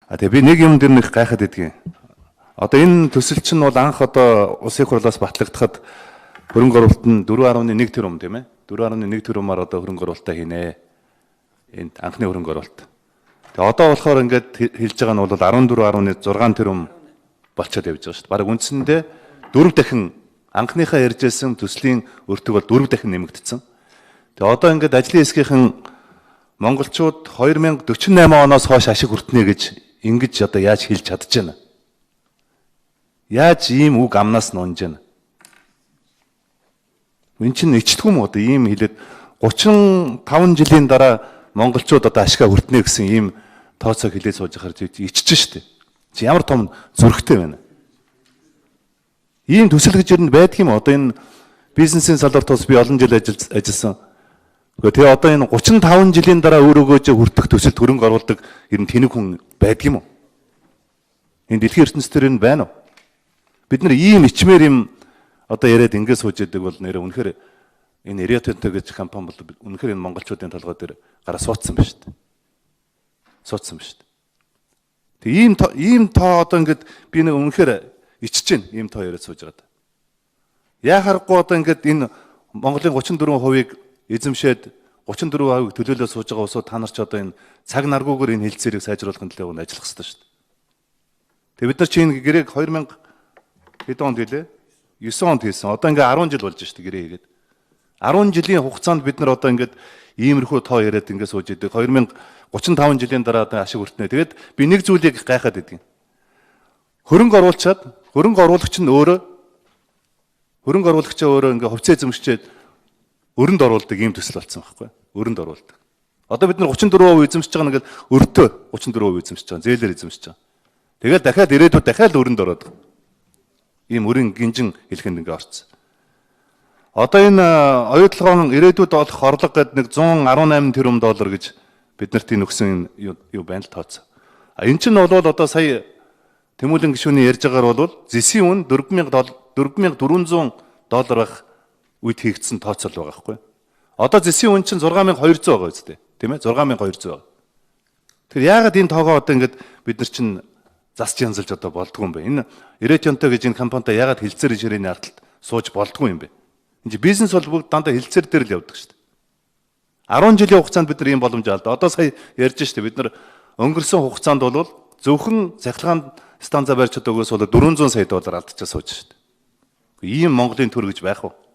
Тэгээ би нэг юм дээр нэг гайхаад байдгийг. Одоо энэ төсөл чинь бол анх одоо улсын хурлаас батлагдахад хөрөнгө оруулалт нь 4.1 тэрбум тийм ээ. 4.1 тэрбумаар одоо хөрөнгө оруулалтаа хийнэ. Энд анхны хөрөнгө оруулалт. Тэгээ одоо болохоор ингээд хэлж байгаа нь бол 14.6 тэрбум болчиход явж байгаа шүү дээ. Бараг үндсэндээ 4 дахин анхныхаа ярьжсэн төслийн өртөг бол 4 дахин нэмэгдсэн. Тэгээ одоо ингээд ажлын хэсгийнхэн монголчууд 2048 оноос хойш ашиг хүртнэ гэж ингэж одоо яаж хэлж чадчихна. Яаж ийм үг амнаас нь унж байна. Энд чинь ичдгүм одоо ийм хэлээд 35 жилийн дараа монголчууд одоо ашигаа хүртнэ гэсэн ийм тооцоог хэлээд сууж байхаар ичж штэ. Чи ямар том зүрхтэй байна. Ийм төсөл гэж юу байдаг юм одоо энэ бизнесийн салбарт бас би олон жил ажилласан. Тэгээ одоо энэ 35 жилийн дараа өөрөөгөө хүртэх төсөлд хөрөнгө оруулдаг ер нь тэнэг хүн байдаг юм уу? Энэ дэлхийн ертөнцийн энэ байна уу? Бид нар ийм ичмээр юм одоо яриад ингээд сууж яадаг бол нэрээ үнэхээр энэ Риотенто гэж компани бол үнэхээр энэ монголчуудын толгой дээр гараа суудсан ба шүү дээ. Суудсан ба шүү дээ. Тэгээ ийм тоо одоо ингээд би нэг үнэхээр ичж гин ийм тоо яриад сууж байгаа. Яа харахгүй одоо ингээд энэ Монголын 34%-ийг эзэмшээд 34% төлөөлөө сууж байгаа усууд та нар ч одоо энэ цаг наргуугаар энэ хэлцээрийг сайжруулахын төлөө ажиллах хэрэгтэй шүү дээ. Тэгээ бид нар чи энэ гэрээг 2000 хэд онд хэлээ? 9 онд хийсэн. Одоо ингээ 10 жил болж шүү дээ гэрээ хийгээд. 10 жилийн хугацаанд бид нар одоо ингээд иймэрхүү тоо яриад ингээ сууж идэг. 2035 жилийн дараа одоо ашиг хүртнэ. Тэгээд би нэг зүйлийг гайхаад идэг. Хөрөнгө оруулагчаа өөрөө ингээ хувьцаа эзэмшчээд өрөнд оруулдаг ийм төсөл болсон байхгүй. Өрөнд оруулдаг. Одоо бид нар 34% эзэмшиж байгаа нэгэд өртөө 34% эзэмшиж байгаа. Зээлээр эзэмшиж байгаа. Тэгээд дахиад ирээдүйд дахиад өрөнд ороод ийм өрийн гинжин хэлхэнд ингээ орцсон. Одоо энэ оюутлогоон ирээдүйд олох орлого гэдэг нэг 118 тэрбум доллар гэж бид нарт өгсөн юу байна л тооцоо. Энэ чинь бол одоо сая Тэмүүлэн гишүүний ярьж байгаагаар бол зэсийн үн 4400 доллар байх үед хийгдсэн тооцоол байгаа байхгүй. Одоо зэсийн үн чинь 6200 байгаа үстэй. Тийм ээ 6200 байгаа. Тэгэхээр яагаад энэ тоогоо одоо ингээд бид нар чинь засч янзалж одоо болдгүй юм бэ? Энэ Риотенто гэж энэ компанитай яагаад хэлцээр ширээний ардалт сууж болдгүй юм бэ? Энэ бизнес бол бүгд дандаа хэлцээр дээр л явдаг шүү дээ. 10 жилийн хугацаанд бид нар ийм боломж алдаа. Одоо сая ярьж шүү дээ. Бид нар өнгөрсөн хугацаанд бол зөвхөн цахилгаан станцаа барьж чадаагаас бол 400 сая доллар алдчихсан сууж шүү дээ. Ийм Монголын төр гэж байх уу?